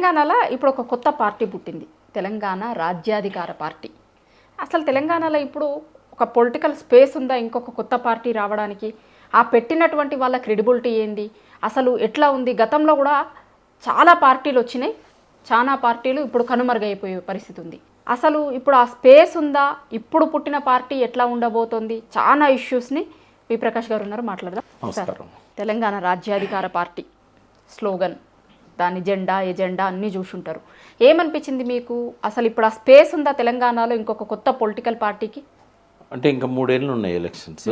తెలంగాణలో ఇప్పుడు ఒక కొత్త పార్టీ పుట్టింది, తెలంగాణ రాజ్యాధికార పార్టీ. అసలు తెలంగాణలో ఇప్పుడు ఒక పొలిటికల్ స్పేస్ ఉందా ఇంకొక కొత్త పార్టీ రావడానికి? ఆ పెట్టినటువంటి వాళ్ళ క్రెడిబిలిటీ ఏంది, అసలు ఎట్లా ఉంది? గతంలో కూడా చాలా పార్టీలు వచ్చినాయి, చాలా పార్టీలు ఇప్పుడు కనుమరుగైపోయే పరిస్థితి ఉంది. అసలు ఇప్పుడు ఆ స్పేస్ ఉందా? ఇప్పుడు పుట్టిన పార్టీ ఎట్లా ఉండబోతోంది? చాలా ఇష్యూస్ని వి ప్రకాష్ గారు ఉన్నారు, మాట్లాడదాం సార్. తెలంగాణ రాజ్యాధికార పార్టీ స్లోగన్, దాని ఎజెండా అన్నీ చూసుంటారు. ఏమనిపించింది మీకు? అసలు ఇప్పుడు ఆ స్పేస్ ఉందా తెలంగాణలో ఇంకొక కొత్త పొలిటికల్ పార్టీకి? అంటే ఇంకా 3 ఏళ్ళు ఉన్నాయి ఎలక్షన్స్.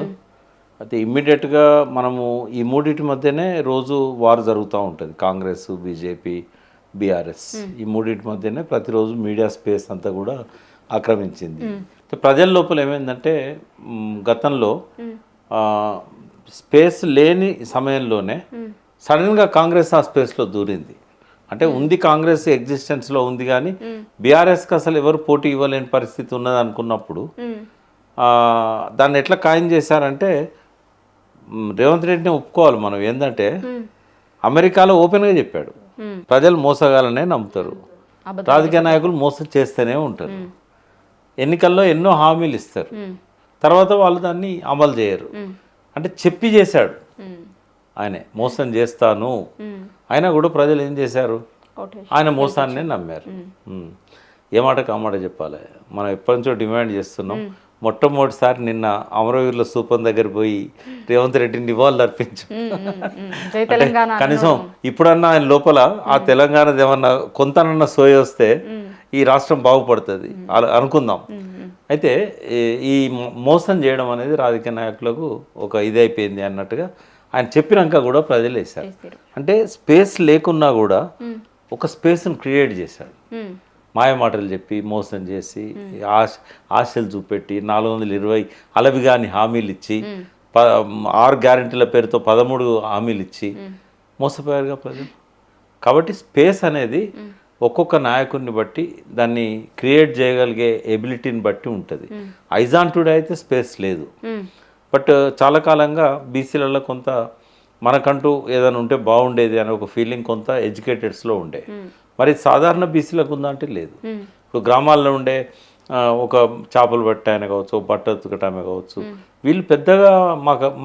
అయితే ఇమ్మీడియట్గా మనము ఈ మూడింటి మధ్యనే రోజు వార్ జరుగుతూ ఉంటుంది. కాంగ్రెస్, బీజేపీ, బీఆర్ఎస్ ఈ మూడింటి మధ్యనే ప్రతిరోజు మీడియా స్పేస్ అంతా కూడా ఆక్రమించింది. ప్రజల లోపల ఏమైందంటే గతంలో స్పేస్ లేని సమయంలోనే సడన్గా కాంగ్రెస్ ఆ స్పేస్లో దూరింది. అంటే ఉంది, కాంగ్రెస్ ఎగ్జిస్టెన్స్లో ఉంది, కానీ బీఆర్ఎస్కి అసలు ఎవరు పోటీ ఇవ్వలేని పరిస్థితి ఉన్నది అనుకున్నప్పుడు దాన్ని ఎట్లా ఖాయం చేశారంటే, రేవంత్ రెడ్డిని ఒప్పుకోవాలి మనం. ఏంటంటే అమెరికాలో ఓపెన్గా చెప్పాడు, ప్రజలు మోసగాలనే నమ్ముతారు, రాజకీయ నాయకులు మోసం చేస్తూనే ఉంటారు, ఎన్నికల్లో ఎన్నో హామీలు ఇస్తారు, తర్వాత వాళ్ళు దాన్ని అమలు చేయరు. అంటే చెప్పి చేశాడు ఆయనే, మోసం చేస్తాను. అయినా కూడా ప్రజలు ఏం చేశారు? ఆయన మోసాన్నే నమ్మారు. ఏ మాటకు ఆ మాట చెప్పాలి. మనం ఎప్పటి నుంచో డిమాండ్ చేస్తున్నాం. మొట్టమొదటిసారి నిన్న అమరవీరుల స్థూపం దగ్గర పోయి రేవంత్ రెడ్డిని నివాళులు అర్పించు. కనీసం ఇప్పుడన్నా ఆయన లోపల ఆ తెలంగాణది ఏమన్నా కొంతనన్నా సోయ వస్తే ఈ రాష్ట్రం బాగుపడుతుంది అనుకుందాం. అయితే ఈ మోసం చేయడం అనేది రాజకీయ నాయకులకు ఒక ఇదైపోయింది అన్నట్టుగా ఆయన చెప్పినాక కూడా ప్రజలు వేశారు. అంటే స్పేస్ లేకున్నా కూడా ఒక స్పేస్ను క్రియేట్ చేశాడు. మాయమాటలు చెప్పి మోసం చేసి ఆశలు చూపెట్టి 420 అలవిగాని హామీలు ఇచ్చి 6 గ్యారెంటీల పేరుతో 13 హామీలు ఇచ్చి మోసపోయారుగా ప్రజలు. కాబట్టి స్పేస్ అనేది ఒక్కొక్క నాయకుడిని బట్టి దాన్ని క్రియేట్ చేయగలిగే ఎబిలిటీని బట్టి ఉంటుంది. ఐజాన్ టుడే అయితే స్పేస్ లేదు. బట్ చాలా కాలంగా బీసీలలో కొంత మనకంటూ ఏదైనా ఉంటే బాగుండేది అనే ఒక ఫీలింగ్ కొంత ఎడ్యుకేటెడ్స్లో ఉండే. మరి సాధారణ బీసీలకు ఉందంటే లేదు. ఇప్పుడు గ్రామాల్లో ఉండే ఒక చేపలు పట్టాయన కావచ్చు, బట్ట ఉతకటమే కావచ్చు, వీళ్ళు పెద్దగా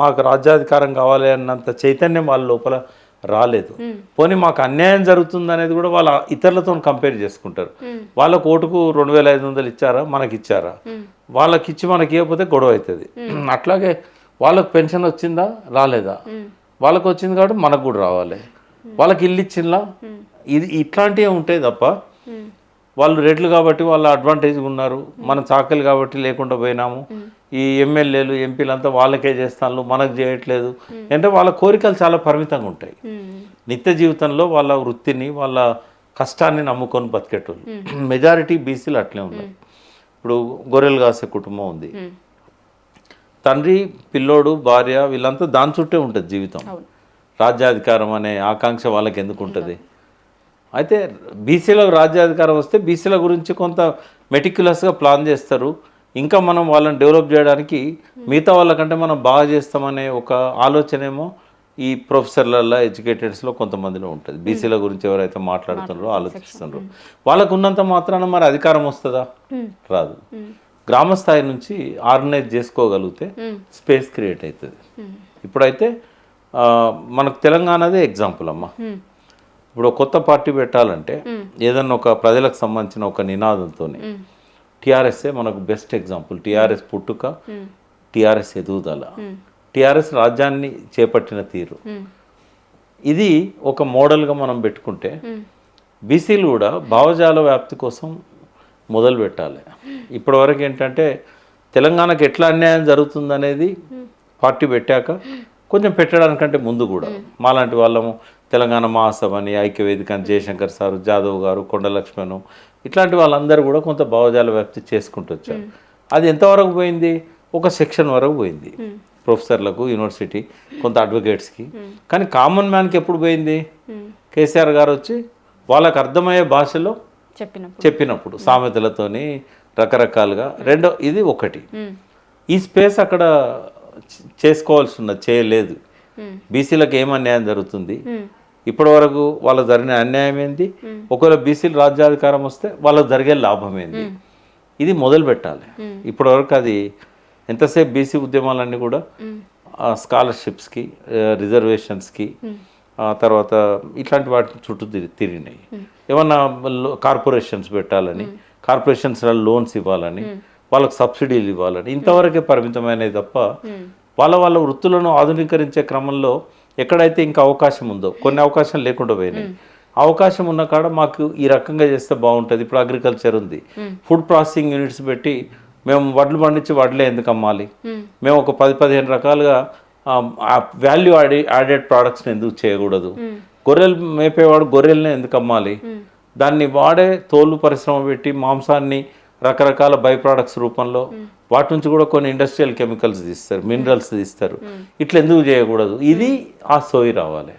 మాకు రాజ్యాధికారం కావాలి అన్నంత చైతన్యం వాళ్ళ లోపల రాలేదు. పోనీ మాకు అన్యాయం జరుగుతుంది అనేది కూడా వాళ్ళ ఇతరులతో కంపేర్ చేసుకుంటారు. వాళ్ళకు ఓటుకు 2500 ఇచ్చారా, మనకి ఇచ్చారా, వాళ్ళకి ఇచ్చి మనకి ఇవ్వకపోతే గొడవ అవుతుంది. అట్లాగే వాళ్ళకు పెన్షన్ వచ్చిందా రాలేదా, వాళ్ళకు వచ్చింది కాబట్టి మనకు కూడా రావాలి, వాళ్ళకి ఇల్లు ఇచ్చిందా, ఇది ఇట్లాంటివి ఉంటాయి తప్ప వాళ్ళు రేట్లు కాబట్టి వాళ్ళ అడ్వాంటేజ్గా ఉన్నారు, మనం చాకలి కాబట్టి లేకుండా పోయినాము, ఈ ఎమ్మెల్యేలు ఎంపీలంతా వాళ్ళకే చేస్తాను మనకు చేయట్లేదు అంటే వాళ్ళ కోరికలు చాలా పరిమితంగా ఉంటాయి. నిత్య జీవితంలో వాళ్ళ వృత్తిని వాళ్ళ కష్టాన్ని నమ్ముకొని బతికేటోళ్ళు మెజారిటీ బీసీలు అట్లే ఉన్నారు. ఇప్పుడు గొర్రెలు కాసే కుటుంబం ఉంది, తండ్రి పిల్లోడు భార్య వీళ్ళంతా దాని చుట్టే ఉంటుంది జీవితం. రాజ్యాధికారం అనే ఆకాంక్ష వాళ్ళకి ఎందుకు ఉంటుంది? అయితే బీసీలకు రాజ్యాధికారం వస్తే బీసీల గురించి కొంత మెటిక్యులస్గా ప్లాన్ చేస్తారు. ఇంకా మనం వాళ్ళని డెవలప్ చేయడానికి మిగతా వాళ్ళకంటే మనం బాగా చేస్తామనే ఒక ఆలోచన ఏమో ఈ ప్రొఫెసర్లలో ఎడ్యుకేటెడ్స్లో కొంతమందిలో ఉంటుంది. బీసీల గురించి ఎవరైతే మాట్లాడుతున్నారో ఆలోచిస్తున్నారో వాళ్ళకు ఉన్నంత మాత్రాన మరి అధికారం వస్తుందా? రాదు. గ్రామ స్థాయి నుంచి ఆర్గనైజ్ చేసుకోగలిగితే స్పేస్ క్రియేట్ అవుతుంది. ఇప్పుడైతే మనకు తెలంగాణదే ఎగ్జాంపుల్ అమ్మ. ఇప్పుడు కొత్త పార్టీ పెట్టాలంటే ఏదన్నా ఒక ప్రజలకు సంబంధించిన ఒక నినాదంతో టీఆర్ఎస్ఏ మనకు బెస్ట్ ఎగ్జాంపుల్. టీఆర్ఎస్ పుట్టుక, టీఆర్ఎస్ ఎదుగుదల, టీఆర్ఎస్ రాజ్యాన్ని చేపట్టిన తీరు, ఇది ఒక మోడల్గా మనం పెట్టుకుంటే బీసీలు కూడా భావజాల వ్యాప్తి కోసం మొదలు పెట్టాలి. ఇప్పటివరకు ఏంటంటే తెలంగాణకు ఎట్లా అన్యాయం జరుగుతుందనేది పార్టీ పెట్టాక కొంచెం పెట్టడానికంటే ముందు కూడా మాలాంటి వాళ్ళము తెలంగాణ మహాసభ అని, ఐక్యవేదిక అని, జయశంకర్ సారు, జాదవ్ గారు, కొండ లక్ష్మణ్ ఇట్లాంటి వాళ్ళందరూ కూడా కొంత భావజాల వ్యాప్తి చేసుకుంటూ వచ్చారు. అది ఎంతవరకు పోయింది? ఒక సెక్షన్ వరకు పోయింది, ప్రొఫెసర్లకు, యూనివర్సిటీ, కొంత అడ్వకేట్స్కి. కానీ కామన్ మ్యాన్కి ఎప్పుడు పోయింది? కేసీఆర్ గారు వచ్చి వాళ్ళకు అర్థమయ్యే భాషలో చెప్పినప్పుడు సామెతలతోని రకరకాలుగా. రెండో ఇది ఒకటి, ఈ స్పేస్ అక్కడ చేసుకోవాల్సి ఉన్నది, చేయలేదు. బీసీలకు ఏం అన్యాయం జరుగుతుంది, ఇప్పటి వరకు వాళ్ళకు జరిగిన అన్యాయం ఏంది, ఒకవేళ బీసీలు రాజ్యాధికారం వస్తే వాళ్ళకు జరిగే లాభం ఏంది, ఇది మొదలు పెట్టాలి. ఇప్పటి వరకు అది ఎంతసేపు బీసీ ఉద్యమాలన్నీ కూడా స్కాలర్షిప్స్కి, రిజర్వేషన్స్కి, తర్వాత ఇట్లాంటి వాటి చుట్టూ తిరిగినాయి. ఏమన్నా కార్పొరేషన్స్ పెట్టాలని, కార్పొరేషన్స్లో లోన్స్ ఇవ్వాలని, వాళ్ళకి సబ్సిడీలు ఇవ్వాలని, ఇంతవరకే పరిమితమైనవి తప్ప వాళ్ళ వృత్తులను ఆధునీకరించే క్రమంలో ఎక్కడైతే ఇంకా అవకాశం ఉందో, కొన్ని అవకాశం లేకుండా పోయినాయి, అవకాశం ఉన్న కాడ మాకు ఈ రకంగా చేస్తే బాగుంటుంది. ఇప్పుడు అగ్రికల్చర్ ఉంది, ఫుడ్ ప్రాసెసింగ్ యూనిట్స్ పెట్టి మేము వడ్లు పండించి వడ్లే ఎందుకు అమ్మాలి, మేము ఒక 10-15 రకాలుగా వాల్యూ యాడెడ్ ప్రోడక్ట్స్ని ఎందుకు చేయకూడదు, గొర్రెలు మేపేవాడు గొర్రెల్ని ఎందుకు అమ్మాలి, దాన్ని వాడే తోలు పరిశ్రమ పెట్టి మాంసాన్ని రకరకాల బై ప్రోడక్ట్స్ రూపంలో వాటి నుంచి కూడా కొన్ని ఇండస్ట్రియల్ కెమికల్స్ తీస్తారు, మినరల్స్ తీస్తారు, ఇట్లా ఎందుకు చేయకూడదు, ఇది ఆ సోయి రావాలి.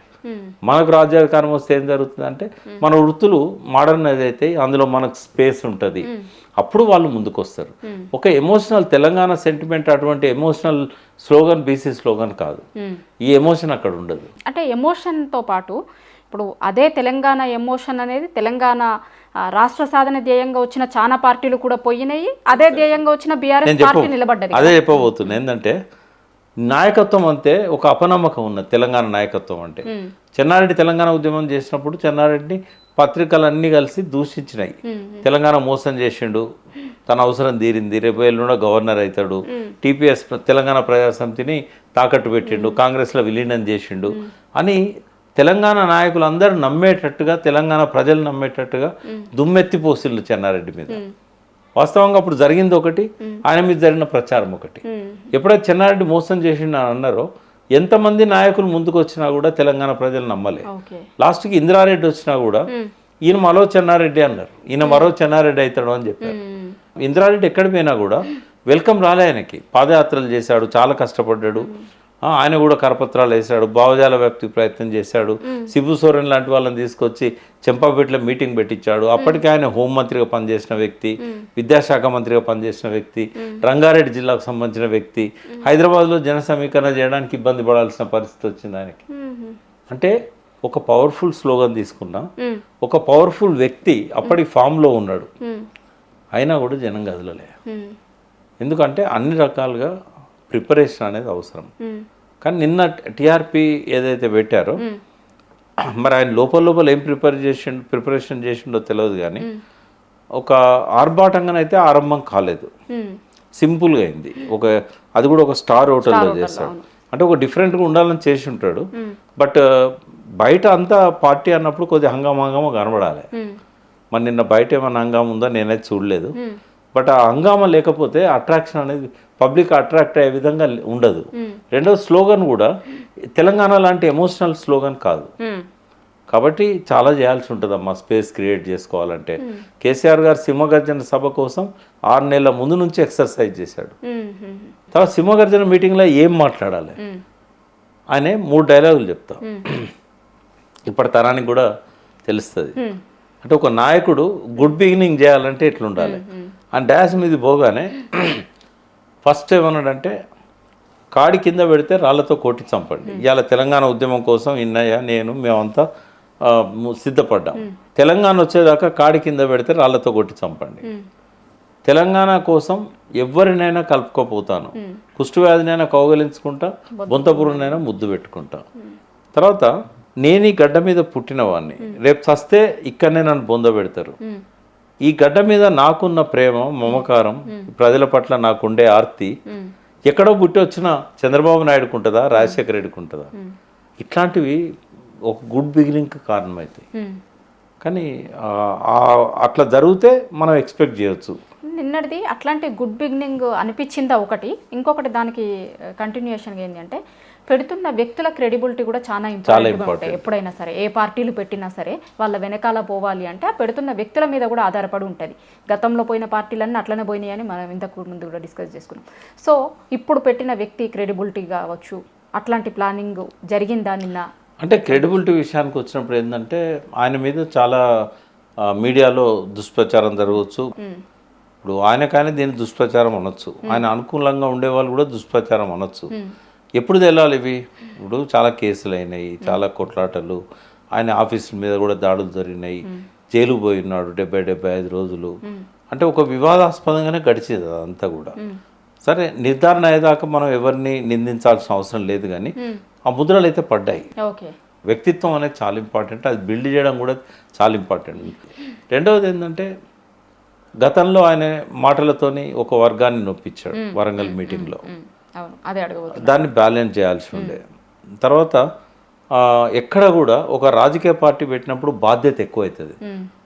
మనకు రాజ్యాధికారం వస్తే ఏం జరుగుతుంది అంటే మన వృత్తులు మోడర్న్ ఏదైతే అందులో మనకు స్పేస్ ఉంటుంది, అప్పుడు వాళ్ళు ముందుకు వస్తారు. ఒక ఎమోషనల్ తెలంగాణ సెంటిమెంట్ అటువంటి ఎమోషనల్ స్లోగన్ బీసీ స్లోగన్ కాదు, ఈ ఎమోషన్ అక్కడ ఉండదు. అంటే ఎమోషన్తో పాటు ఇప్పుడు అదే తెలంగాణ ఎమోషన్ అనేది తెలంగాణ రాష్ట్ర సాధన ధ్యేయంగా వచ్చిన చాలా పార్టీలు కూడా పోయినాయి, అదే ధ్యేయంగా వచ్చిన బీఆర్ఎస్ పార్టీ నిలబడ్డది. అదే చెప్పబోతుంది ఏంటంటే నాయకత్వం అంతే ఒక అపనమ్మకం ఉన్నది తెలంగాణ నాయకత్వం అంటే. చెన్నారెడ్డి తెలంగాణ ఉద్యమం చేసినప్పుడు చెన్నారెడ్డిని పత్రికలన్నీ కలిసి దూషించినాయి, తెలంగాణ మోసం చేసిండు, తన అవసరం తీరింది, రేపు ఎల్లుండో గవర్నర్ అవుతాడు, టీపీఎస్ తెలంగాణ ప్రజాసమితిని తాకట్టు పెట్టిండు, కాంగ్రెస్లో విలీనం చేసిండు అని తెలంగాణ నాయకులందరూ నమ్మేటట్టుగా, తెలంగాణ ప్రజలు నమ్మేటట్టుగా దుమ్మెత్తిపోసిళ్ళు చెన్నారెడ్డి మీద. వాస్తవంగా అప్పుడు జరిగింది ఒకటి, ఆయన మీద జరిగిన ప్రచారం ఒకటి. ఎప్పుడైతే చెన్నారెడ్డి మోసం చేసిండు అని అన్నారో ఎంతమంది నాయకులు ముందుకు వచ్చినా కూడా తెలంగాణ ప్రజలు నమ్మలే. లాస్ట్కి ఇందిరారెడ్డి వచ్చినా కూడా ఈయన మరో చెన్నారెడ్డి అన్నారు, ఈయన మరో చెన్నారెడ్డి అవుతాడు అని చెప్పారు. ఇందిరారెడ్డి ఎక్కడ పోయినా కూడా వెల్కమ్ రాలే ఆయనకి, పాదయాత్రలు చేశాడు, చాలా కష్టపడ్డాడు, ఆయన కూడా కరపత్రాలు వేశాడు, భావజాల వ్యాప్తి ప్రయత్నం చేశాడు, శిబు సోరెన్ లాంటి వాళ్ళని తీసుకొచ్చి చెంపాపేటలో మీటింగ్ పెట్టించాడు. అప్పటికే ఆయన హోంమంత్రిగా పనిచేసిన వ్యక్తి, విద్యాశాఖ మంత్రిగా పనిచేసిన వ్యక్తి, రంగారెడ్డి జిల్లాకు సంబంధించిన వ్యక్తి, హైదరాబాద్లో జన సమీకరణ చేయడానికి ఇబ్బంది పడాల్సిన పరిస్థితి వచ్చింది ఆయనకి. అంటే ఒక పవర్ఫుల్ స్లోగన్ తీసుకున్నా, ఒక పవర్ఫుల్ వ్యక్తి అప్పటి ఫామ్లో ఉన్నాడు, అయినా కూడా జనం కదలలే. ఎందుకంటే అన్ని రకాలుగా ప్రిపరేషన్ అనేది అవసరం. కానీ నిన్న టీఆర్పీ ఏదైతే పెట్టారో మరి ఆయన లోపల ఏం ప్రిపరేషన్ చేసిండో తెలియదు, కానీ ఒక ఆర్భాటంగానైతే ఆరంభం కాలేదు, సింపుల్గా అయింది. అది కూడా ఒక స్టార్ హోటల్లో చేస్తాడు, అంటే ఒక డిఫరెంట్గా ఉండాలని చేసి ఉంటాడు. బట్ బయట అంతా పార్టీ అన్నప్పుడు కొద్దిగా హంగామా కనబడాలి. మరి నిన్న బయట ఏమైనా హంగామా ఉందో నేనైతే చూడలేదు. బట్ ఆ హంగామా లేకపోతే అట్రాక్షన్ అనేది పబ్లిక్ అట్రాక్ట్ అయ్యే విధంగా ఉండదు. రెండవ స్లోగన్ కూడా తెలంగాణ లాంటి ఎమోషనల్ స్లోగన్ కాదు, కాబట్టి చాలా చేయాల్సి ఉంటుంది అమ్మా స్పేస్ క్రియేట్ చేసుకోవాలంటే. కేసీఆర్ గారు సింహగర్జన సభ కోసం 6 నెలల ముందు నుంచి ఎక్సర్సైజ్ చేశాడు. తర్వాత సింహగర్జన మీటింగ్లో ఏం మాట్లాడాలి ఆయన 3 డైలాగులు చెప్తా, ఇప్పటి తరానికి కూడా తెలుస్తుంది. అంటే ఒక నాయకుడు గుడ్ బిగినింగ్ చేయాలంటే ఎట్లుండాలి అని డాష్ మీద పోగానే ఫస్ట్ ఏమన్నాడంటే కాడి కింద పెడితే రాళ్లతో కొట్టి చంపండి. ఇవాళ తెలంగాణ ఉద్యమం కోసం ఇన్నయ్య మేమంతా సిద్ధపడ్డాం. తెలంగాణ వచ్చేదాకా కాడి కింద పెడితే రాళ్లతో కొట్టి చంపండి. తెలంగాణ కోసం ఎవరినైనా కలుపుకోపోతాను, కుష్ఠవ్యాధినైనా కౌగలించుకుంటా, బొంతపురునైనా ముద్దు పెట్టుకుంటా. తర్వాత నేను ఈ గడ్డ మీద పుట్టిన వాడిని, రేపు చస్తే ఇక్కడనే నన్ను బొందబెడతారు. ఈ గడ్డ మీద నాకున్న ప్రేమ, మమకారం, ప్రజల పట్ల నాకుండే ఆర్తి ఎక్కడో పుట్టి వచ్చిన చంద్రబాబు నాయుడుకు ఉంటుందా, రాజశేఖర రెడ్డికి ఉంటుందా? ఇట్లాంటివి ఒక గుడ్ బిగినింగ్కి కారణమవుతాయి. కానీ అట్లా జరిగితే మనం ఎక్స్పెక్ట్ చేయొచ్చు. నిన్నటిది అట్లాంటి గుడ్ బిగినింగ్ అనిపించిందా ఒకటి, ఇంకొకటి దానికి కంటిన్యూషన్గా ఏంటి అంటే పెడుతున్న వ్యక్తుల క్రెడిబిలిటీ కూడా చాలా ఇంపార్టెంట్గా ఉంటాయి. ఎప్పుడైనా సరే ఏ పార్టీలు పెట్టినా సరే వాళ్ళ వెనకాల పోవాలి అంటే ఆ పెడుతున్న వ్యక్తుల మీద కూడా ఆధారపడి ఉంటుంది. గతంలో పోయిన పార్టీలన్నీ అట్లనే పోయినాయి అని మనం ఇంతకు ముందు కూడా డిస్కస్ చేసుకున్నాం. సో ఇప్పుడు పెట్టిన వ్యక్తి క్రెడిబిలిటీ కావచ్చు, అట్లాంటి ప్లానింగ్ జరిగిందా నిన్న? అంటే క్రెడిబిలిటీ విషయానికి వచ్చినప్పుడు ఏంటంటే ఆయన మీద చాలా మీడియాలో దుష్ప్రచారం జరగవచ్చు. ఇప్పుడు ఆయనకైనా దీన్ని దుష్ప్రచారం అనొచ్చు, ఆయన అనుకూలంగా ఉండేవాళ్ళు కూడా దుష్ప్రచారం అనొచ్చు. ఎప్పుడు తెలాలి ఇవి? ఇప్పుడు చాలా కేసులు అయినాయి, చాలా కొట్లాటలు, ఆయన ఆఫీసుల మీద కూడా దాడులు జరిగినాయి, జైలుకు పోయి ఉన్నాడు 70-75 రోజులు. అంటే ఒక వివాదాస్పదంగానే గడిచేది అదంతా కూడా. సరే, నిర్ధారణ అయ్యేదాకా మనం ఎవరిని నిందించాల్సిన అవసరం లేదు, కానీ ఆ ముద్రలు అయితే పడ్డాయి. ఓకే. వ్యక్తిత్వం అనేది చాలా ఇంపార్టెంట్, అది బిల్డ్ చేయడం కూడా చాలా ఇంపార్టెంట్. రెండవది ఏంటంటే, గతంలో ఆయన మాటలతోని ఒక వర్గాన్ని నొప్పించాడు వరంగల్ మీటింగ్లో. అవును, అదే అడగబోతున్నా. దాన్ని బ్యాలెన్స్ చేయాల్సి ఉండే. తర్వాత ఎక్కడ కూడా ఒక రాజకీయ పార్టీ పెట్టినప్పుడు బాధ్యత ఎక్కువ అవుతుంది.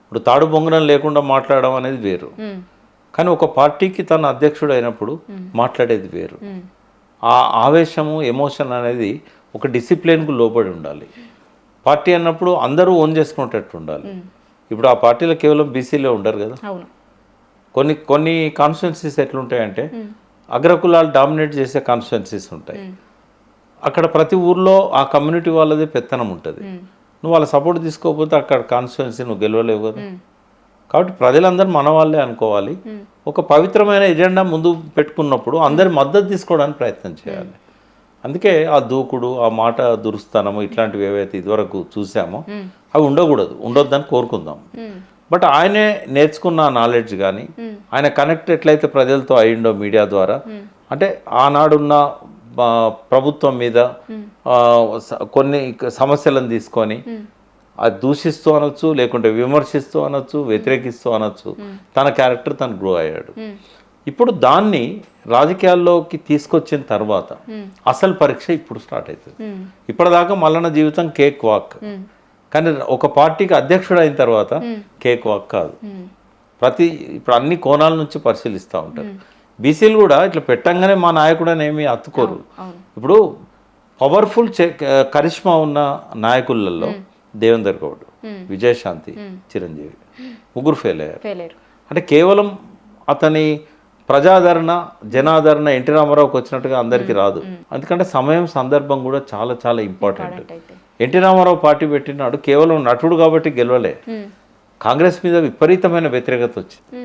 ఇప్పుడు తాడు బొంగరం లేకుండా మాట్లాడడం అనేది వేరు, కానీ ఒక పార్టీకి తన అధ్యక్షుడు అయినప్పుడు మాట్లాడేది వేరు. ఆ ఆవేశము, ఎమోషన్ అనేది ఒక డిసిప్లిన్కు లోబడి ఉండాలి. పార్టీ అన్నప్పుడు అందరూ ఓన్ చేసుకునేటట్టు ఉండాలి. ఇప్పుడు ఆ పార్టీలో కేవలం బీసీలే ఉండరు కదా. కొన్ని కొన్ని కాన్స్టిట్యున్సీస్ ఎట్లుంటాయంటే అగ్రకులాలు డామినేట్ చేసే కాన్స్టిట్యున్సీస్ ఉంటాయి. అక్కడ ప్రతి ఊర్లో ఆ కమ్యూనిటీ వాళ్ళది పెత్తనం ఉంటుంది. నువ్వు వాళ్ళ సపోర్ట్ తీసుకోకపోతే అక్కడ కాన్స్టిట్యున్సీ నువ్వు గెలవలేవు కదా. కాబట్టి ప్రజలందరూ మన వాళ్ళే అనుకోవాలి. ఒక పవిత్రమైన ఎజెండా ముందు పెట్టుకున్నప్పుడు అందరి మద్దతు తీసుకోవడానికి ప్రయత్నం చేయాలి. అందుకే ఆ దూకుడు, ఆ మాట దురుస్తానము, ఇట్లాంటివి ఏవైతే ఇదివరకు చూసామో అవి ఉండొద్దని కోరుకుందాం. బట్ ఆయనే నేర్చుకున్న నాలెడ్జ్ కానీ, ఆయన కనెక్ట్ ఎట్లయితే ప్రజలతో అయ్యిండో మీడియా ద్వారా, అంటే ఆనాడున్న ప్రభుత్వం మీద కొన్ని సమస్యలను తీసుకొని అది దూషిస్తూ అనొచ్చు, లేకుంటే విమర్శిస్తూ అనొచ్చు, వ్యతిరేకిస్తూ అనొచ్చు, తన క్యారెక్టర్ తను గ్రో అయ్యాడు. ఇప్పుడు దాన్ని రాజకీయాల్లోకి తీసుకొచ్చిన తర్వాత అసలు పరీక్ష ఇప్పుడు స్టార్ట్ అవుతుంది. ఇప్పటిదాకా మల్లన్న జీవితం కేక్ వాక్, కానీ ఒక పార్టీకి అధ్యక్షుడు అయిన తర్వాత కేక్ వాక్ కాదు. ఇప్పుడు అన్ని కోణాల నుంచి పరిశీలిస్తూ ఉంటారు. బీసీలు కూడా ఇట్లా పెట్టంగానే మా నాయకుడని ఏమీ అత్తుకోరు. ఇప్పుడు పవర్ఫుల్ కరిష్మా ఉన్న నాయకులలో దేవేందర్ గౌడ్, విజయశాంతి, చిరంజీవి ముగ్గురు ఫెయిల్ అయ్యారు. అంటే కేవలం అతని ప్రజాదరణ, జనాదరణ ఎన్టీ రామారావుకి వచ్చినట్టుగా అందరికీ రాదు. ఎందుకంటే సమయం, సందర్భం కూడా చాలా చాలా ఇంపార్టెంట్. ఎన్టీ రామారావు పార్టీ పెట్టినాడు కేవలం నటుడు కాబట్టి గెలవలే. కాంగ్రెస్ మీద విపరీతమైన వ్యతిరేకత వచ్చింది.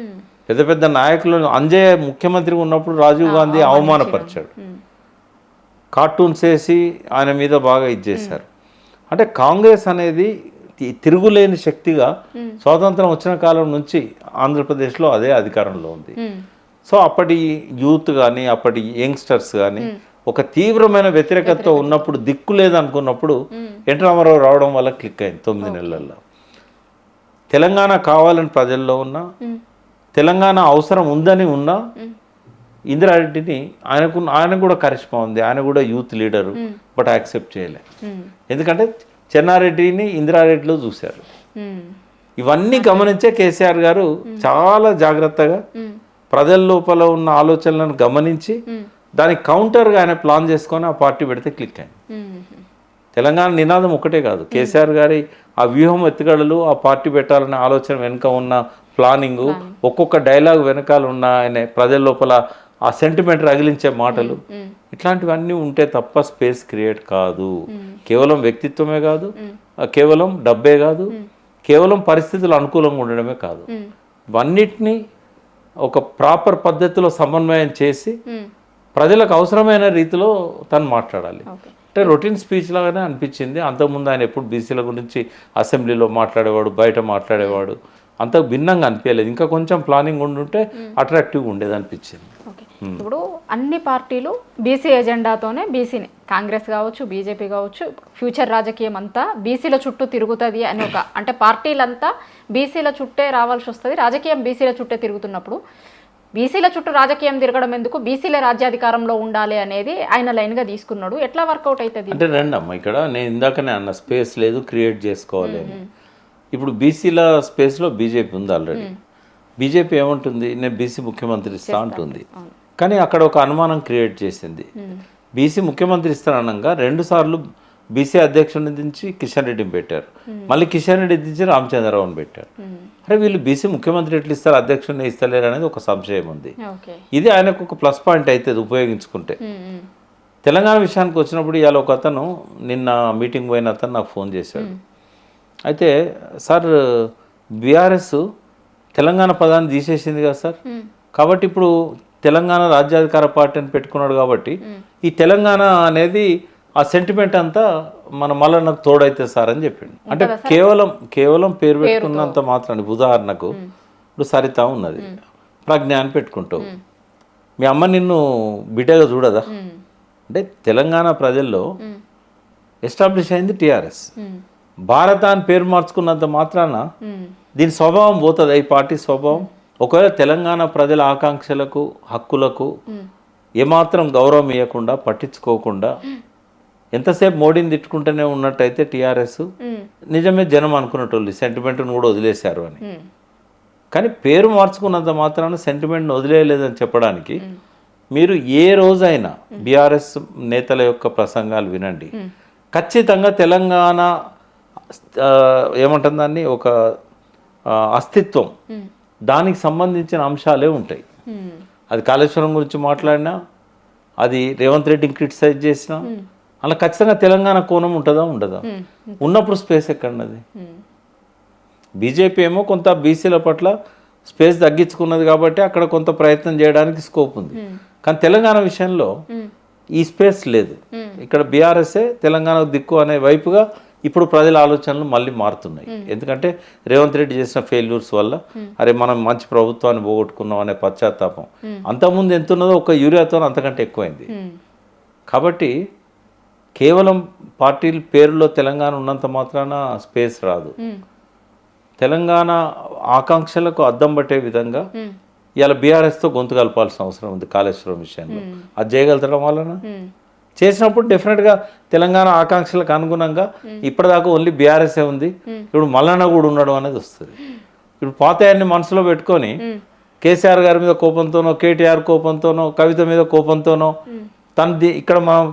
పెద్ద పెద్ద నాయకులను, అంజయ్య ముఖ్యమంత్రి ఉన్నప్పుడు రాజీవ్ గాంధీ అవమానపరిచాడు, కార్టూన్స్ వేసి ఆయన మీద బాగా ఇచ్చేశారు. అంటే కాంగ్రెస్ అనేది తిరుగులేని శక్తిగా స్వాతంత్రం వచ్చిన కాలం నుంచి ఆంధ్రప్రదేశ్లో అదే అధికారంలో ఉంది. సో అప్పటి యూత్ కానీ, అప్పటి యంగ్స్టర్స్ కానీ ఒక తీవ్రమైన వ్యతిరేకతతో ఉన్నప్పుడు, దిక్కు లేదనుకున్నప్పుడు ఎన్టీ రామారావు రావడం వల్ల క్లిక్ అయింది 9 నెలల్లో. తెలంగాణ కావాలని ప్రజల్లో ఉన్నా, తెలంగాణ అవసరం ఉందని ఉన్నా, ఇందిరారెడ్డిని ఆయన కూడా కరిష్మా ఉంది, ఆయన కూడా యూత్ లీడరు, బట్ యాక్సెప్ట్ చేయలే. ఎందుకంటే చెన్నారెడ్డిని ఇందిరారెడ్డిలో చూశారు. ఇవన్నీ గమనించే కేసీఆర్ గారు చాలా జాగ్రత్తగా ప్రజల లోపల ఉన్న ఆలోచనలను గమనించి దానికి కౌంటర్గా ఆయన ప్లాన్ చేసుకొని ఆ పార్టీ పెడితే క్లిక్ అయింది. తెలంగాణ నినాదం ఒకటే కాదు, కేసీఆర్ గారి ఆ వ్యూహం ఎత్తుగడలు, ఆ పార్టీ పెట్టాలనే ఆలోచన వెనుక ఉన్న ప్లానింగ్, ఒక్కొక్క డైలాగ్ వెనకాల ఉన్న ఆయన ప్రజల లోపల ఆ సెంటిమెంట్ రగిలించే మాటలు, ఇట్లాంటివన్నీ ఉంటే తప్ప స్పేస్ క్రియేట్ కాదు. కేవలం వ్యక్తిత్వమే కాదు, కేవలం డబ్బే కాదు, కేవలం పరిస్థితులు అనుకూలంగా ఉండడమే కాదు, ఇవన్నిటినీ ఒక ప్రాపర్ పద్ధతిలో సమన్వయం చేసి ప్రజలకు అవసరమైన రీతిలో తను మాట్లాడాలి. అంటే రొటీన్ స్పీచ్ లాగానే అనిపించింది. అంతకుముందు ఆయన ఎప్పుడు బీసీల గురించి అసెంబ్లీలో మాట్లాడేవాడు, బయట మాట్లాడేవాడు, అంత భిన్నంగా అనిపించలేదు. ఇంకా కొంచెం ప్లానింగ్ ఉండుంటే అట్రాక్టివ్గా ఉండేది అనిపించింది. ఇప్పుడు అన్ని పార్టీలు బీసీ ఎజెండాతోనే, బీసీని కాంగ్రెస్ కావచ్చు, బీజేపీ కావచ్చు, ఫ్యూచర్ రాజకీయం అంతా బీసీల చుట్టూ తిరుగుతుంది అని అంటే పార్టీలంతా బీసీల చుట్టే రావాల్సి వస్తుంది, రాజకీయం బీసీల చుట్టే తిరుగుతున్నప్పుడు బీసీల చుట్టూ రాజకీయం తిరగడం ఎందుకు, బీసీల రాజ్యాధికారంలో ఉండాలి అనేది ఆయన లైన్గా తీసుకున్నాడు. ఎట్లా వర్కౌట్ అవుతుంది అంటే రండమ్మా, ఇక్కడ నేను ఇందాకనే అన్న స్పేస్ లేదు, క్రియేట్ చేసుకోవాలి అని. ఇప్పుడు బీసీల స్పేస్లో బీజేపీ ఉంది ఆల్రెడీ. బీజేపీ ఏమంటుంది, నేను బీసీ ముఖ్యమంత్రి ఇస్తా అంటుంది, కానీ అక్కడ ఒక అనుమానం క్రియేట్ చేసింది. బీసీ ముఖ్యమంత్రి ఇస్తాననగా 2 సార్లు బీసీ అధ్యక్షుడిని దించి కిషన్ రెడ్డిని పెట్టారు, మళ్ళీ కిషన్ రెడ్డి దించి రామచంద్రరావుని పెట్టారు. అరే వీళ్ళు బీసీ ముఖ్యమంత్రి ఎట్లు ఇస్తారు, అధ్యక్షుడిని ఇస్తలేరు అనేది ఒక సంశయం ఉంది. ఇది ఆయనకు ఒక ప్లస్ పాయింట్ అవుతుంది ఉపయోగించుకుంటే. తెలంగాణ విషయానికి వచ్చినప్పుడు ఇవాళ ఒక అతను, నిన్న మీటింగ్ పోయిన అతను నాకు ఫోన్ చేశాడు. అయితే సార్, బీఆర్ఎస్ తెలంగాణ పదాన్ని తీసేసింది కదా సార్, కాబట్టి ఇప్పుడు తెలంగాణ రాజ్యాధికార పార్టీ అని పెట్టుకున్నాడు, కాబట్టి ఈ తెలంగాణ అనేది ఆ సెంటిమెంట్ అంతా మన మల్లన్నకు తోడైతే సార్ అని చెప్పిండు. అంటే కేవలం పేరు పెట్టుకున్నంత మాత్రాన్ని, ఉదాహరణకు ఇప్పుడు సరిత ఉన్నది, ప్రజ్ఞ అని పెట్టుకుంటావు, మీ అమ్మ నిన్ను బిడ్డగా చూడదా? అంటే తెలంగాణ ప్రజల్లో ఎస్టాబ్లిష్ అయింది టీఆర్ఎస్. భారత అని పేరు మార్చుకున్నంత మాత్రాన దీని స్వభావం పోతుంది, ఈ పార్టీ స్వభావం. ఒకవేళ తెలంగాణ ప్రజల ఆకాంక్షలకు, హక్కులకు ఏమాత్రం గౌరవం ఇవ్వకుండా, పట్టించుకోకుండా ఎంతసేపు మోడీని తిట్టుకుంటూనే ఉన్నట్టయితే టీఆర్ఎస్ నిజమే జనం అనుకున్నట్టు సెంటిమెంట్ను కూడా వదిలేశారు అని. కానీ పేరు మార్చుకున్నంత మాత్రాన సెంటిమెంట్ను వదిలేయలేదని చెప్పడానికి మీరు ఏ రోజైనా బీఆర్ఎస్ నేతల యొక్క ప్రసంగాలు వినండి, ఖచ్చితంగా తెలంగాణ ఏమంటుంది దాన్ని, ఒక అస్తిత్వం, దానికి సంబంధించిన అంశాలే ఉంటాయి. అది కాళేశ్వరం గురించి మాట్లాడినా, అది రేవంత్ రెడ్డిని క్రిటిసైజ్ చేసినా, అలా ఖచ్చితంగా తెలంగాణ కోణం ఉంటుందా ఉండదా? ఉన్నప్పుడు స్పేస్ ఎక్కడన్నది? బీజేపీ ఏమో కొంత బీసీల పట్ల స్పేస్ తగ్గించుకున్నది కాబట్టి అక్కడ కొంత ప్రయత్నం చేయడానికి స్కోప్ ఉంది. కానీ తెలంగాణ విషయంలో ఈ స్పేస్ లేదు. ఇక్కడ బీఆర్ఎస్ఏ తెలంగాణ దిక్కు అనే వైపుగా ఇప్పుడు ప్రజల ఆలోచనలు మళ్ళీ మారుతున్నాయి. ఎందుకంటే రేవంత్ రెడ్డి చేసిన ఫెయిల్యూర్స్ వల్ల అరే మనం మంచి ప్రభుత్వాన్ని పోగొట్టుకున్నాం అనే పశ్చాత్తాపం అంతకుముందు ఎంత ఉన్నదో ఒక యూరియాతో అంతకంటే ఎక్కువైంది. కాబట్టి కేవలం పార్టీల పేరులో తెలంగాణ ఉన్నంత మాత్రాన స్పేస్ రాదు. తెలంగాణ ఆకాంక్షలకు అద్దం పట్టే విధంగా ఇలా బీఆర్ఎస్తో గొంతు కలపాల్సిన అవసరం ఉంది కాళేశ్వరం విషయంలో. అది చేయగలుగుతాం వలన చేసినప్పుడు డెఫినెట్గా తెలంగాణ ఆకాంక్షలకు అనుగుణంగా ఇప్పటిదాకా ఓన్లీ బీఆర్ఎస్ఏ ఉంది, ఇప్పుడు మల్లన్న కూడా ఉన్నాడు అనేది వస్తుంది. ఇప్పుడు పాతయాన్ని మనసులో పెట్టుకొని కేసీఆర్ గారి మీద కోపంతోనో, కేటీఆర్ కోపంతోనో, కవిత మీద కోపంతోనో ఇక్కడ మనం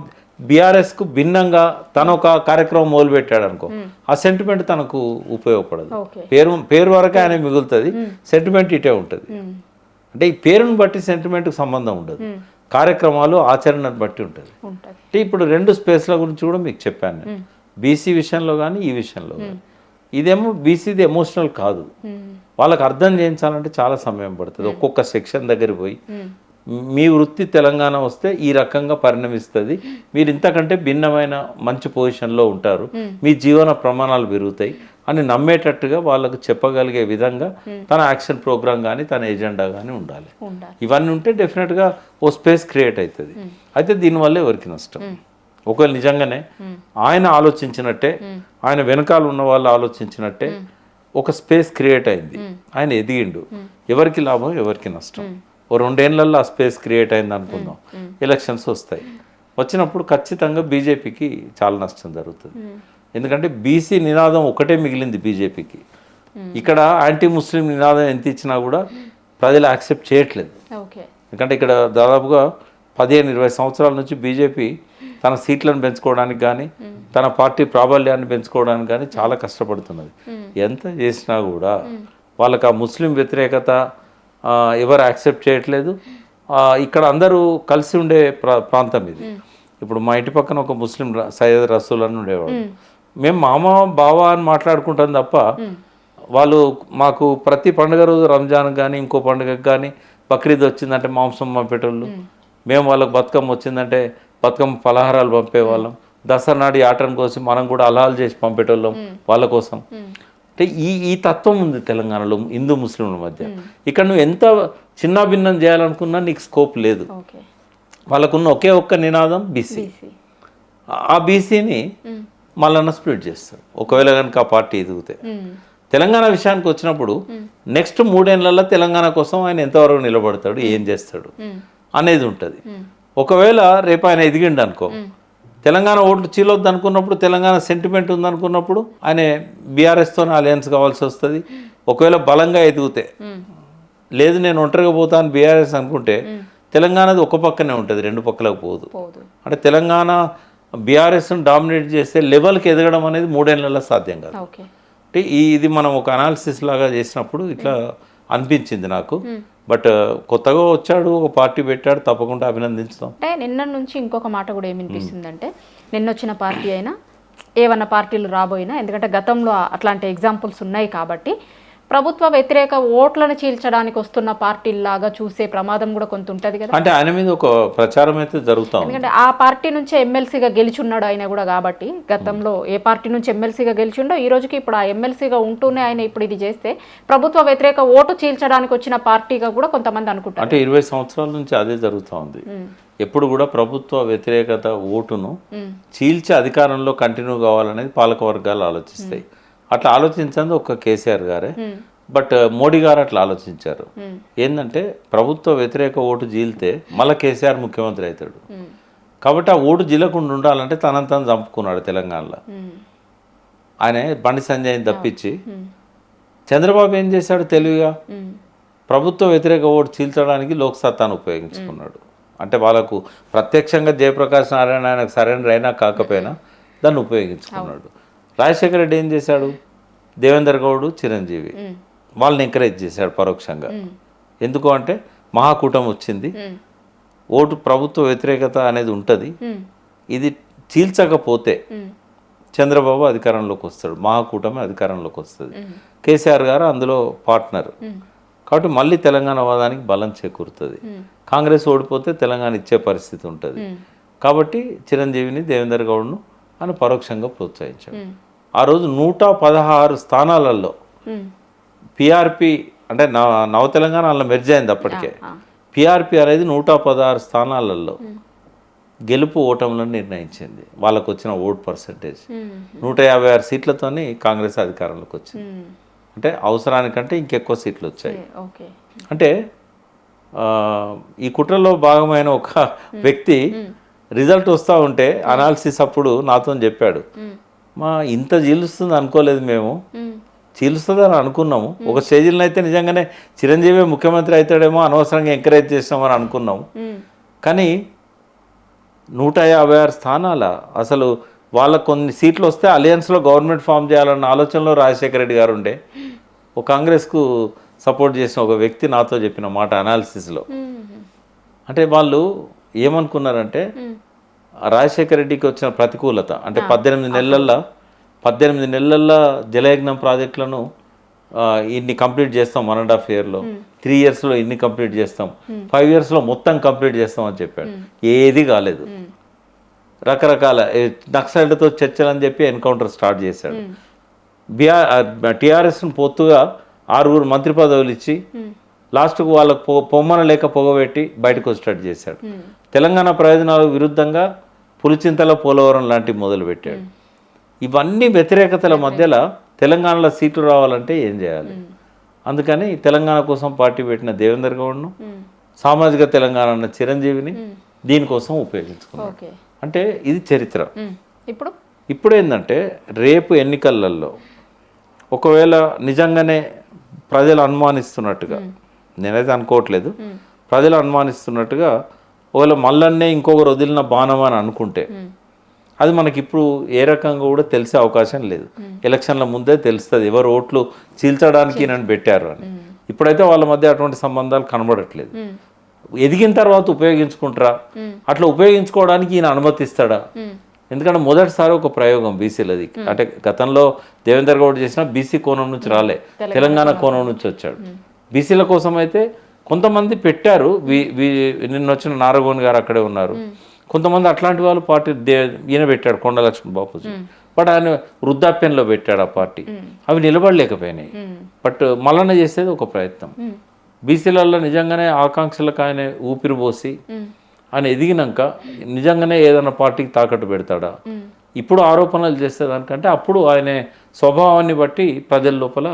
బీఆర్ఎస్కు భిన్నంగా తను ఒక కార్యక్రమం మొదలుపెట్టాడు అనుకో, ఆ సెంటిమెంట్ తనకు ఉపయోగపడదు. పేరు వరకే ఆయన మిగులుతుంది, సెంటిమెంట్ ఇటే ఉంటుంది. అంటే ఈ పేరును బట్టి సెంటిమెంట్కి సంబంధం ఉండదు, కార్యక్రమాలు ఆచరణను బట్టి ఉంటుంది. అంటే ఇప్పుడు రెండు స్పేస్ల గురించి కూడా మీకు చెప్పాను నేను, బీసీ విషయంలో కానీ ఈ విషయంలో కానీ. ఇదేమో బీసీది ఎమోషనల్ కాదు, వాళ్ళకి అర్థం చేయించాలంటే చాలా సమయం పడుతుంది. ఒక్కొక్క సెక్షన్ దగ్గర పోయి మీ వృత్తి తెలంగాణ వస్తే ఈ రకంగా పరిణమిస్తుంది, మీరు ఇంతకంటే భిన్నమైన మంచి పొజిషన్లో ఉంటారు, మీ జీవన ప్రమాణాలు పెరుగుతాయి అని నమ్మేటట్టుగా వాళ్ళకు చెప్పగలిగే విధంగా తన యాక్షన్ ప్రోగ్రామ్ కానీ తన ఎజెండా కానీ ఉండాలి. ఇవన్నీ ఉంటే డెఫినెట్గా ఓ స్పేస్ క్రియేట్ అవుతుంది. అయితే దీనివల్ల ఎవరికి నష్టం? ఒకవేళ నిజంగానే ఆయన ఆలోచించినట్టే, ఆయన వెనకాల ఉన్న వాళ్ళు ఆలోచించినట్టే ఒక స్పేస్ క్రియేట్ అయింది, ఆయన ఎదిగిండు, ఎవరికి లాభం ఎవరికి నష్టం? ఓ 2 ఏళ్లలో ఆ స్పేస్ క్రియేట్ అయింది అనుకుందాం, ఎలక్షన్స్ వస్తాయి, వచ్చినప్పుడు ఖచ్చితంగా బీజేపీకి చాలా నష్టం జరుగుతుంది. ఎందుకంటే బీసీ నినాదం ఒకటే మిగిలింది బీజేపీకి. ఇక్కడ యాంటీ ముస్లిం నినాదం ఎంత ఇచ్చినా కూడా ప్రజలు యాక్సెప్ట్ చేయట్లేదు. ఎందుకంటే ఇక్కడ దాదాపుగా 15-20 సంవత్సరాల నుంచి బీజేపీ తన సీట్లను పెంచుకోవడానికి కానీ తన పార్టీ ప్రాబల్యాన్ని పెంచుకోవడానికి కానీ చాలా కష్టపడుతున్నది. ఎంత చేసినా కూడా వాళ్ళకి ఆ ముస్లిం వ్యతిరేకత ఎవరు యాక్సెప్ట్ చేయట్లేదు. ఇక్కడ అందరూ కలిసి ఉండే ప్రాంతం ఇది. ఇప్పుడు మా ఇంటి పక్కన ఒక ముస్లిం సయ్యద్ రసూల్ అని ఉండేవాడు, మేము మామ బావ అని మాట్లాడుకుంటాం తప్ప వాళ్ళు మాకు ప్రతి పండుగ రోజు రంజాన్ కానీ ఇంకో పండుగకు కానీ బక్రీద్ వచ్చిందంటే మాంసం పంపేటోళ్ళు, మేము వాళ్ళకి బతుకమ్మ వచ్చిందంటే బతుకమ్మ పలహారాలు పంపేవాళ్ళం, దసరా నాడు ఆటను కోసి మనం కూడా అలాలు చేసి పంపేటోళ్ళం వాళ్ళ కోసం. అంటే ఈ తత్వం ఉంది తెలంగాణలో హిందూ ముస్లింల మధ్య. ఇక్కడ నువ్వు ఎంత చిన్న భిన్నం చేయాలనుకున్నా నీకు స్కోప్ లేదు. వాళ్ళకున్న ఒకే ఒక్క నినాదం బీసీ. ఆ బీసీని మళ్ళీ స్ప్లిట్ చేస్తారు ఒకవేళ కనుక ఆ పార్టీ ఎదిగితే. తెలంగాణ విషయానికి వచ్చినప్పుడు నెక్స్ట్ 3 ఏళ్లలో తెలంగాణ కోసం ఆయన ఎంతవరకు నిలబడతాడు, ఏం చేస్తాడు అనేది ఉంటుంది. ఒకవేళ రేపు ఆయన ఎదిగిండు అనుకో, తెలంగాణ ఓట్లు చీలొద్దు అనుకున్నప్పుడు, తెలంగాణ సెంటిమెంట్ ఉందనుకున్నప్పుడు ఆయన బీఆర్ఎస్తోనే అలయన్స్ కావాల్సి వస్తుంది. ఒకవేళ బలంగా ఎదిగితే, లేదు నేను ఒంటరిగా పోతాను బీఆర్ఎస్ అనుకుంటే తెలంగాణది ఒక పక్కనే ఉంటుంది, 2 పక్కలకు పోదు. అంటే తెలంగాణ బీఆర్ఎస్ను డామినేట్ చేస్తే లెవెల్కి ఎదగడం అనేది 3 ఏళ్లలో సాధ్యం కాదు. అంటే ఇది మనం ఒక అనాలిసిస్ లాగా చేసినప్పుడు ఇట్లా అనిపించింది నాకు. బట్ కొత్తగా వచ్చాడు, ఒక పార్టీ పెట్టాడు, తప్పకుండా అభినందించుతాం. అంటే నిన్న నుంచి ఇంకొక మాట కూడా ఏమనిపిస్తుందంటే, నిన్న వచ్చిన పార్టీ అయినా ఏమన్నా పార్టీలు రాబోయినా, ఎందుకంటే గతంలో అట్లాంటి ఎగ్జాంపుల్స్ ఉన్నాయి కాబట్టి ప్రభుత్వ వ్యతిరేక ఓట్లను చీల్చడానికి వస్తున్న పార్టీలాగా చూసే ప్రమాదం కూడా కొంత ఉంటుంది కదా. అంటే ఆయన మీద ఒక ప్రచారం అయితే జరుగుతా ఉంది. ఎందుకంటే ఆ పార్టీ నుంచి ఎమ్మెల్సీగా గెలిచున్నాడు ఆయన కూడా, కాబట్టి గతంలో ఏ పార్టీ నుంచి ఎమ్మెల్సీగా గెలిచిండో ఈ రోజుకి ఇప్పుడు ఆ ఎమ్మెల్సీగా ఉంటూనే ఆయన ఇప్పుడు ఇది చేస్తే ప్రభుత్వ వ్యతిరేక ఓటు చీల్చడానికి వచ్చిన పార్టీగా కూడా కొంతమంది అనుకుంటారు. అంటే 20 సంవత్సరాల నుంచి అదే జరుగుతూ ఉంది. ఎప్పుడు కూడా ప్రభుత్వ వ్యతిరేకత ఓటును చీల్చి అధికారంలో కంటిన్యూ కావాలనేది పాలక వర్గాలు ఆలోచిస్తాయి. అట్లా ఆలోచించింది ఒక కేసీఆర్ గారే. బట్ మోడీ గారు అట్లా ఆలోచించారు. ఏంటంటే ప్రభుత్వ వ్యతిరేక ఓటు చీల్తే మళ్ళీ కేసీఆర్ ముఖ్యమంత్రి అవుతాడు, కాబట్టి ఆ ఓటు జీలకుండా ఉండాలంటే తనని తను చంపుకున్నాడు తెలంగాణలో. ఆయన బండి సంజయ్ని తప్పించి చంద్రబాబు ఏం చేశాడు తెలివిగా, ప్రభుత్వ వ్యతిరేక ఓటు చీల్చడానికి లోక్ సత్తాను ఉపయోగించుకున్నాడు. అంటే వాళ్ళకు ప్రత్యక్షంగా జయప్రకాష్ నారాయణ ఆయనకు సరెండర్ అయినా కాకపోయినా దాన్ని ఉపయోగించుకున్నాడు. రాజశేఖర రెడ్డి ఏం చేశాడు, దేవేందర్ గౌడ్, చిరంజీవి వాళ్ళని ఎంకరేజ్ చేశాడు పరోక్షంగా. ఎందుకు అంటే మహాకూటమి వచ్చింది, ఓటు ప్రభుత్వ వ్యతిరేకత అనేది ఉంటుంది, ఇది చీల్చకపోతే చంద్రబాబు అధికారంలోకి వస్తాడు, మహాకూటమి అధికారంలోకి వస్తుంది, కేసీఆర్ గారు అందులో పార్ట్నర్, కాబట్టి మళ్ళీ తెలంగాణ వాదానికి బలం చేకూరుతుంది. కాంగ్రెస్ ఓడిపోతే తెలంగాణ ఇచ్చే పరిస్థితి ఉంటుంది, కాబట్టి చిరంజీవిని, దేవేందర్ గౌడ్ను అని పరోక్షంగా ప్రోత్సహించాడు. ఆ రోజు 116 స్థానాలలో పిఆర్పి అంటే నవ తెలంగాణ అలా మెర్జ్ అయింది. అప్పటికే పిఆర్పి అనేది 116 స్థానాలలో గెలుపు ఓటములను నిర్ణయించింది. వాళ్ళకు వచ్చిన ఓట్ పర్సంటేజ్ 156 సీట్లతోని కాంగ్రెస్ అధికారంలోకి వచ్చింది. అంటే అవసరానికంటే ఇంకెక్కువ సీట్లు వచ్చాయి. అంటే ఈ కుట్రలో భాగమైన ఒక వ్యక్తి రిజల్ట్ వస్తూ ఉంటే అనాలిసిస్ అప్పుడు నాతో చెప్పాడు, మా ఇంత చీలుస్తుంది అనుకోలేదు, మేము చీలుస్తుందని అనుకున్నాము. ఒక స్టేజ్లో అయితే నిజంగానే చిరంజీవి ముఖ్యమంత్రి అవుతాడేమో అనవసరంగా ఎంకరేజ్ చేస్తామని అనుకున్నాము, కానీ 156 స్థానాల అసలు వాళ్ళకు కొన్ని సీట్లు వస్తే అలయన్స్లో గవర్నమెంట్ ఫామ్ చేయాలన్న ఆలోచనలో రాజశేఖర రెడ్డి గారు ఉండే. ఒక కాంగ్రెస్కు సపోర్ట్ చేసిన ఒక వ్యక్తి నాతో చెప్పిన మాట అనాలిసిస్లో. అంటే వాళ్ళు ఏమనుకున్నారంటే రాజశేఖర రెడ్డికి వచ్చిన ప్రతికూలత అంటే 18 నెలల్లో జలయజ్ఞం ప్రాజెక్టులను ఇన్ని కంప్లీట్ చేస్తాం 1.5 yearలో, 3 yearsలో ఇన్ని కంప్లీట్ చేస్తాం, 5 yearsలో మొత్తం కంప్లీట్ చేస్తాం అని చెప్పాడు. ఏది కాలేదు. రకరకాల నక్సల్తో చర్చలు అని చెప్పి ఎన్కౌంటర్ స్టార్ట్ చేశాడు. టీఆర్ఎస్ను పొత్తుగా 6 మంత్రి పదవులు ఇచ్చి లాస్ట్కు వాళ్ళకు పొమ్మన లేక పొగబెట్టి బయటకు వచ్చేటట్టు చేశాడు. తెలంగాణ ప్రయోజనాలకు విరుద్ధంగా పులిచింతల, పోలవరం లాంటివి మొదలుపెట్టాడు. ఇవన్నీ వ్యతిరేకతల మధ్యలో తెలంగాణలో సీట్లు రావాలంటే ఏం చేయాలి? అందుకని తెలంగాణ కోసం పార్టీ పెట్టిన దేవేందర్ గౌడ్ను, సామాజిక తెలంగాణ అన్న చిరంజీవిని దీనికోసం ఉపయోగించుకున్నాడు. అంటే ఇది చరిత్ర. ఇప్పుడు ఏంటంటే రేపు ఎన్నికలలో ఒకవేళ నిజంగానే ప్రజలు అనుమానిస్తున్నట్టుగా, నేనైతే అనుకోవట్లేదు, ప్రజలు అనుమానిస్తున్నట్టుగా ఒకవేళ మల్లన్నే ఇంకొకరు వదిలిన బాణం అని అనుకుంటే అది మనకి ఇప్పుడు ఏ రకంగా కూడా తెలిసే అవకాశం లేదు. ఎలక్షన్ల ముందే తెలుస్తుంది ఎవరు ఓట్లు చీల్చడానికి నన్ను పెట్టారు అని. ఇప్పుడైతే వాళ్ళ మధ్య అటువంటి సంబంధాలు కనబడట్లేదు. ఎదిగిన తర్వాత ఉపయోగించుకుంటారా, అట్లా ఉపయోగించుకోవడానికి ఈయన అనుమతిస్తాడా? ఎందుకంటే మొదటిసారి ఒక ప్రయోగం బీసీలది. అంటే గతంలో దేవేందర్ గౌడ్ చేసిన బీసీ కోణం నుంచి రాలే, తెలంగాణ కోణం నుంచి వచ్చాడు. బీసీల కోసం అయితే కొంతమంది పెట్టారు, నిన్న వచ్చిన నారగోని గారు అక్కడే ఉన్నారు, కొంతమంది అట్లాంటి వాళ్ళు పార్టీ ఈయన పెట్టాడు, కొండ లక్ష్మణ్ బాపూజీ, బట్ ఆయన వృద్ధాప్యంలో పెట్టాడు ఆ పార్టీ, అవి నిలబడలేకపోయినాయి. బట్ మల్లన్న చేసేది ఒక ప్రయత్నం. బీసీలలో నిజంగానే ఆకాంక్షలకు ఆయన ఊపిరి పోసి ఆయన ఎదిగినాక నిజంగానే ఏదైనా పార్టీకి తాకట్టు పెడతాడా? ఇప్పుడు ఆరోపణలు చేసేదానికంటే అప్పుడు ఆయన స్వభావాన్ని బట్టి ప్రజల లోపల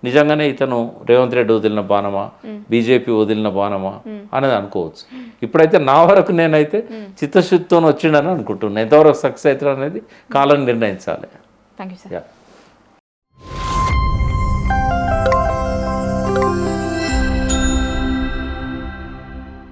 నిజంగానే ఇతను రేవంత్ రెడ్డి వదిలిన బాణమా, బీజేపీ వదిలిన బాణమా అనేది అనుకోవచ్చు. ఇప్పుడైతే నా వరకు నేనైతే చిత్తశుద్ధితో వచ్చిండని అనుకుంటున్నాను. ఎంతవరకు సక్సెస్ అవుతాడు అనేది కాలం నిర్ణయించాలి. Thank you sir.